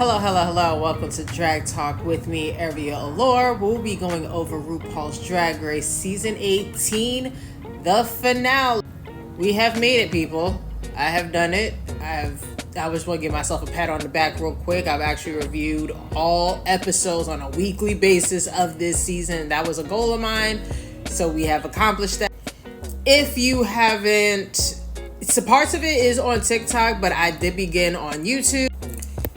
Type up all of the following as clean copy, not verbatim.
Hello. Welcome to Drag Talk with me, Ariel Allure. We'll be going over RuPaul's Drag Race Season 18, the finale. We have made it, people. I have done it. I just want to give myself a pat on the back real quick. I've actually reviewed all episodes on a weekly basis of this season. That was a goal of mine, so we have accomplished that. If you haven't, parts of it is on TikTok, but I did begin on YouTube.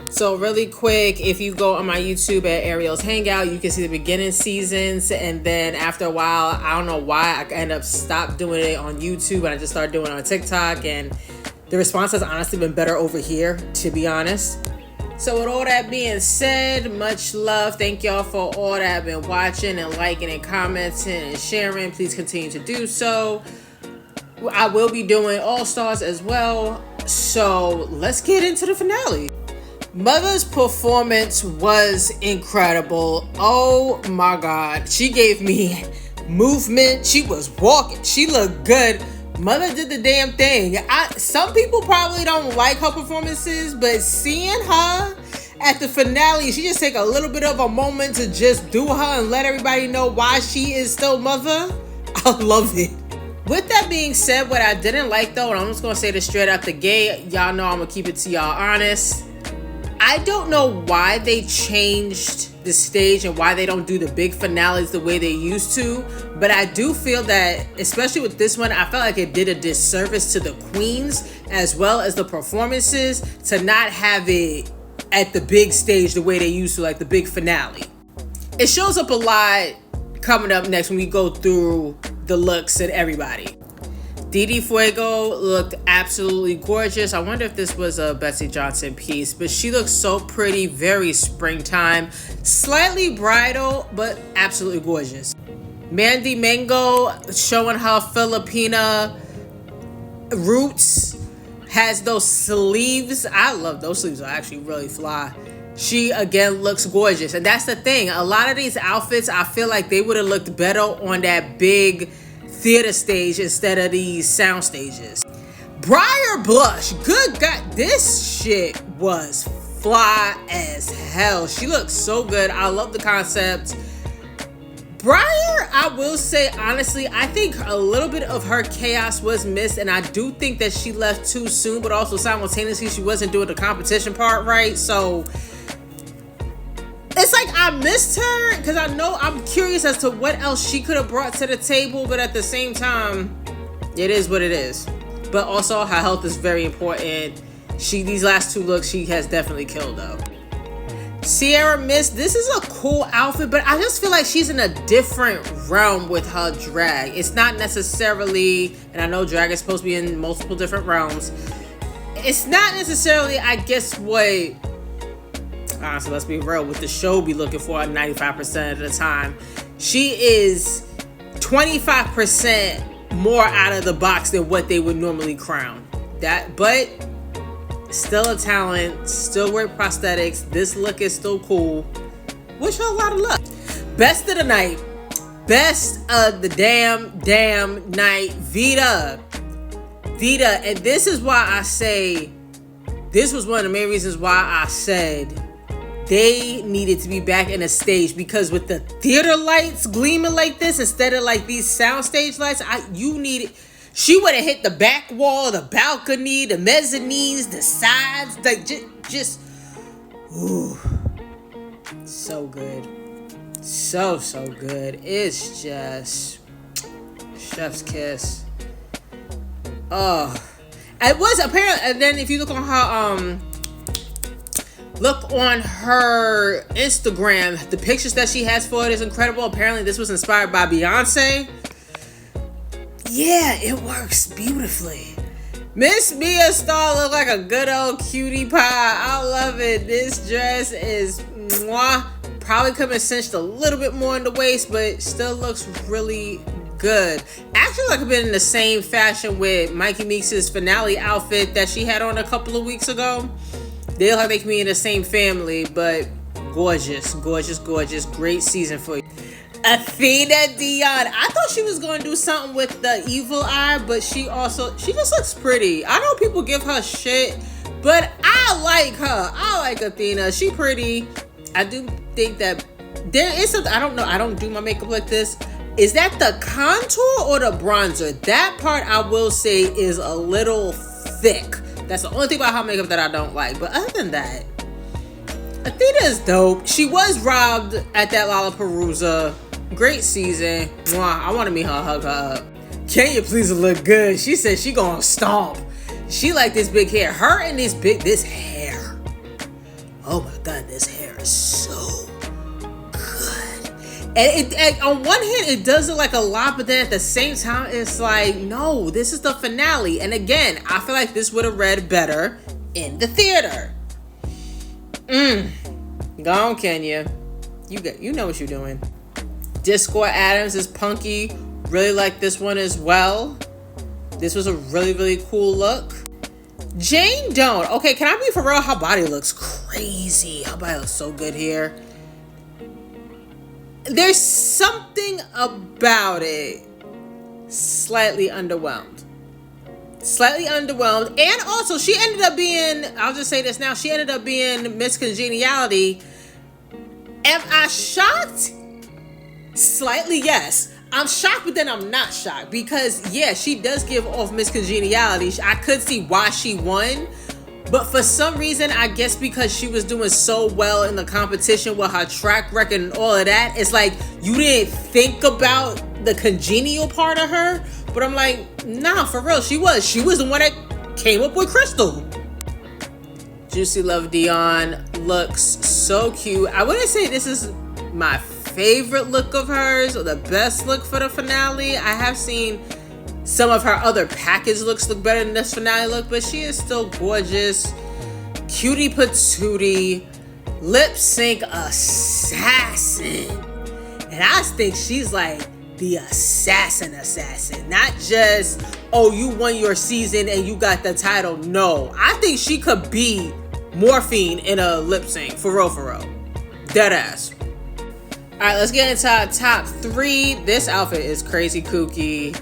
So really quick, if you go on my YouTube at Ariel's Hangout, you can see the beginning seasons, and then after a while, I don't know why, I end up stopped doing it on YouTube and I just started doing it on TikTok, and the response has honestly been better over here, to be honest. So with all that being said, much love. Thank y'all for all that have been watching and liking and commenting and sharing. Please continue to do so. I will be doing All Stars as well. So let's get into the finale. Mother's performance was incredible. Oh my God. She gave me movement. She was walking. She looked good. Mother did the damn thing. Some people probably don't like her performances, but seeing her at the finale, she just take a little bit of a moment to just do her and let everybody know why she is still Mother. I love it. With that being said, what I didn't like though, and I'm just gonna say this straight out the gate, y'all know I'm gonna keep it to y'all honest. I don't know why they changed the stage and why they don't do the big finales the way they used to, but I do feel that, especially with this one, I felt like it did a disservice to the queens as well as the performances to not have it at the big stage the way they used to, like the big finale. It shows up a lot coming up next when we go through the looks and everybody. Didi Fuego looked absolutely gorgeous. I wonder if this was a Betsy Johnson piece, but she looks so pretty, very springtime, slightly bridal, but absolutely gorgeous. Mandy Mango showing her Filipina roots, has those sleeves. I love those sleeves, are actually really fly. She again looks gorgeous, and that's the thing. A lot of these outfits, I feel like they would have looked better on that big theater stage instead of these sound stages. Briar blush, good God, this shit was fly as hell. She looks so good. I love the concept. Briar, I will say honestly, I think a little bit of her chaos was missed, and I do think that she left too soon, but also simultaneously she wasn't doing the competition part right. So it's like I missed her because I'm curious as to what else she could have brought to the table, but at the same time, it is what it is. But also, her health is very important. These last two looks, she has definitely killed though. Sierra Mist, this is a cool outfit, but I just feel like she's in a different realm with her drag. It's not necessarily, and I know drag is supposed to be in multiple different realms. It's not necessarily, I guess, what, honestly, let's be real, what the show be looking for 95% of the time. She is 25% more out of the box than what they would normally crown. But still a talent, still wear prosthetics. This look is still cool. Wish her a lot of luck. Best of the night. Best of the damn night. Vita. And this is why I say, this was one of the main reasons why I said they needed to be back in a stage, because with the theater lights gleaming like this instead of like these soundstage lights, she would have hit the back wall, the balcony, the mezzanines, the sides, like just ooh, so good, so good. It's just chef's kiss. Oh, it was apparent. And then if you look on her look on her Instagram, the pictures that she has for it is incredible. Apparently this was inspired by Beyonce. Yeah, it works beautifully. Miss Mia Star look like a good old cutie pie. I love it. This dress is mwah. Probably could have cinched a little bit more in the waist, but still looks really good. Actually, like I've been in the same fashion with Myki Meeks' finale outfit that she had on a couple of weeks ago. They look like they can be in the same family, but gorgeous. Great season for you. Athena Dion. I thought she was going to do something with the evil eye, but she just looks pretty. I know people give her shit But I like her. I like Athena. She pretty. I do think that there is something, I don't know. I don't do my makeup like this. Is that the contour or the bronzer? That part I will say is a little thick. That's the only thing about her makeup that I don't like. But other than that, Athena is dope. She was robbed at that Lollapalooza. Great season. Mwah. I want to meet her, hug her up. Kenya please look good. She said she gonna stomp. She like this big hair. Her and this hair. Oh my God, this hair is so good. And on one hand, it does look like a lot, but then at the same time, it's like, no, this is the finale. And again, I feel like this would have read better in the theater. Go on, Kenya. You know what you're doing. Discord Adams is punky. Really like this one as well. This was a really, really cool look. Jane don't. Okay, can I be for real? Her body looks crazy. Her body looks so good here. There's something about it. Slightly underwhelmed. And also, she ended up being, I'll just say this now, she ended up being Miss Congeniality. Am I shocked? Slightly, yes. I'm shocked, but then I'm not shocked because, yeah, she does give off Miss Congeniality. I could see why she won, but for some reason, I guess because she was doing so well in the competition with her track record and all of that, it's like you didn't think about the congenial part of her. But I'm like, nah, for real, she was the one that came up with Crystal. Juicy Love Dion looks so cute. I wouldn't say this is my favorite look of hers or the best look for the finale. I have seen some of her other package looks look better than this finale look, but she is still gorgeous. Cutie patootie, lip sync assassin. And I think she's like the assassin. Not just, oh, you won your season and you got the title. No, I think she could be Morphine in a lip sync. For real. Dead ass. All right, let's get into our top 3. This outfit is crazy kooky.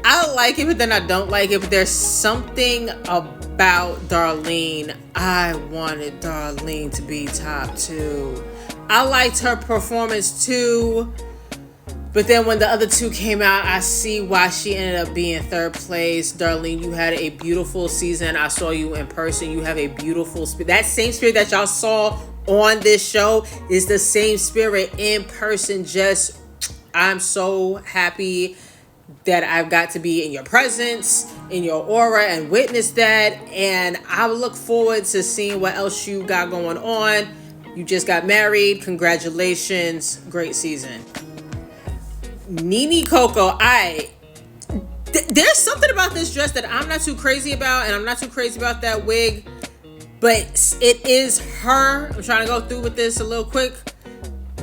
I like it, but then I don't like it. But there's something about Darlene. I wanted Darlene to be top 2. I liked her performance too. But then when the other 2 came out, I see why she ended up being 3rd place. Darlene, you had a beautiful season. I saw you in person. You have a beautiful spirit. That same spirit that y'all saw on this show is the same spirit in person. Just, I'm so happy that I've got to be in your presence, in your aura, and witness that. And I look forward to seeing what else you got going on. You just got married. Congratulations. Great season. Nene Coco, there's something about this dress that I'm not too crazy about, and I'm not too crazy about that wig, but it is her. I'm trying to go through with this a little quick.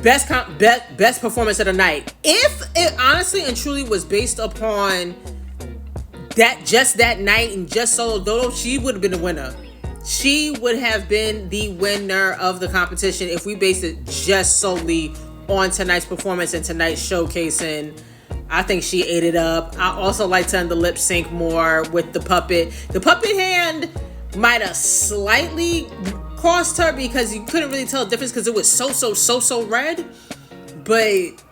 Best performance of the night. If it honestly and truly was based upon that night and just Solo Dodo, she would have been the winner. She would have been the winner of the competition if we based it just solely on tonight's performance and tonight's showcasing. I think she ate it up. I also liked her in the lip sync more with the puppet. The puppet hand might have slightly cost her because you couldn't really tell the difference because it was so red. But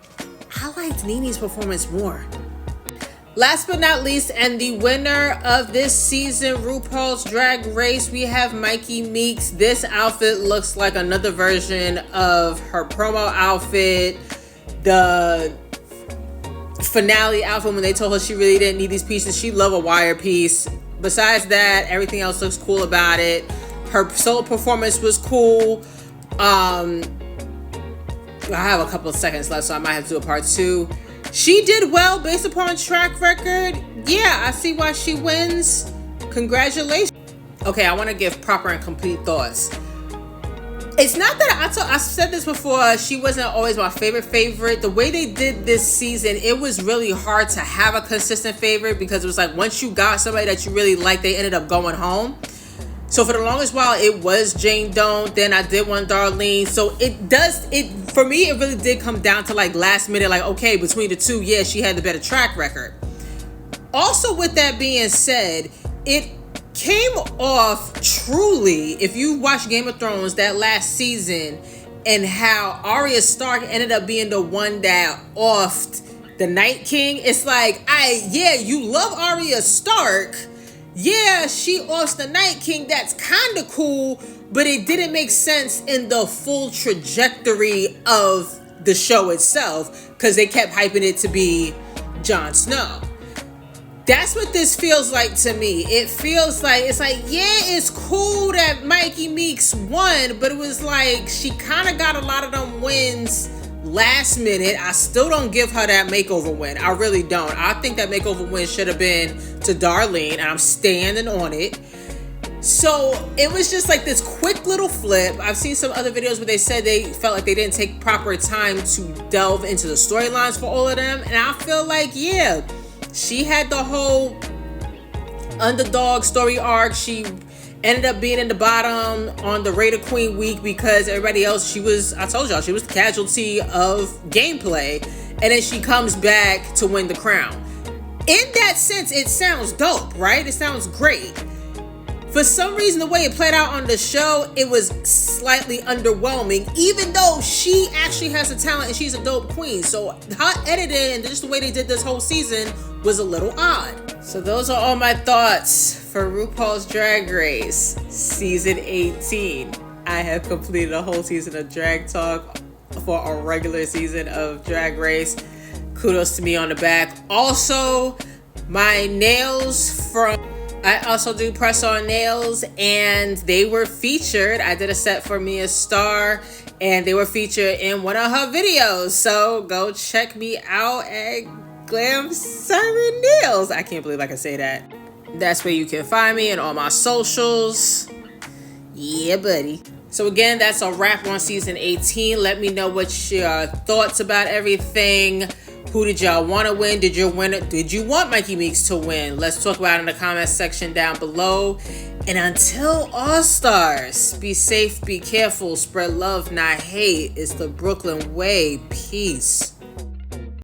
I liked Nene's performance more. Last but not least, and the winner of this season, RuPaul's Drag Race, we have Myki Meeks. This outfit looks like another version of her promo outfit. The finale outfit when they told her she really didn't need these pieces. She loved a wire piece. Besides that, everything else looks cool about it. Her solo performance was cool. I have a couple of seconds left, so I might have to do a part 2. She did well based upon track record. Yeah, I see why she wins. Congratulations. Okay, I want to give proper and complete thoughts. It's not that I said this before, she wasn't always my favorite. The way they did this season, it was really hard to have a consistent favorite because it was like once you got somebody that you really liked, they ended up going home. So for the longest while, it was Jane Don't. Then I did want Darlene. So for me, it really did come down to like last minute, like, okay, between the 2, yeah, she had the better track record. Also, with that being said, it came off truly, if you watch Game of Thrones, that last season, and how Arya Stark ended up being the one that offed the Night King. It's like, you love Arya Stark. Yeah, she offs the Night King. That's kind of cool, but it didn't make sense in the full trajectory of the show itself, because they kept hyping it to be Jon Snow. That's what this feels like to me. It feels like, it's cool that Myki Meeks won, but it was like she kind of got a lot of them wins last minute. I still don't give her that makeover win. I really don't. I think that makeover win should have been to Darlene, and I'm standing on it. So it was just like this quick little flip. I've seen some other videos where they said they felt like they didn't take proper time to delve into the storylines for all of them. And I feel like, yeah, she had the whole underdog story arc. She ended up being in the bottom on the Raider Queen week because everybody else, I told y'all, she was the casualty of gameplay. And then she comes back to win the crown. In that sense, it sounds dope, right? It sounds great. For some reason, the way it played out on the show, it was slightly underwhelming, even though she actually has the talent and she's a dope queen. So her editing and just the way they did this whole season was a little odd. So those are all my thoughts for RuPaul's Drag Race Season 18. I have completed a whole season of Drag Talk for a regular season of Drag Race. Kudos to me on the back. Also, my nails I also do press-on nails, and they were featured. I did a set for Mia Starr, and they were featured in one of her videos. So go check me out at Glam Siren Nails. I can't believe I can say that. That's where you can find me and all my socials. Yeah, buddy. So again, that's a wrap on season 18. Let me know what your thoughts about everything. Who did y'all want to win? Did you want Myki Meeks to win? Let's talk about it in the comment section down below. And until All Stars, be safe, be careful, spread love, not hate. It's the Brooklyn way. Peace.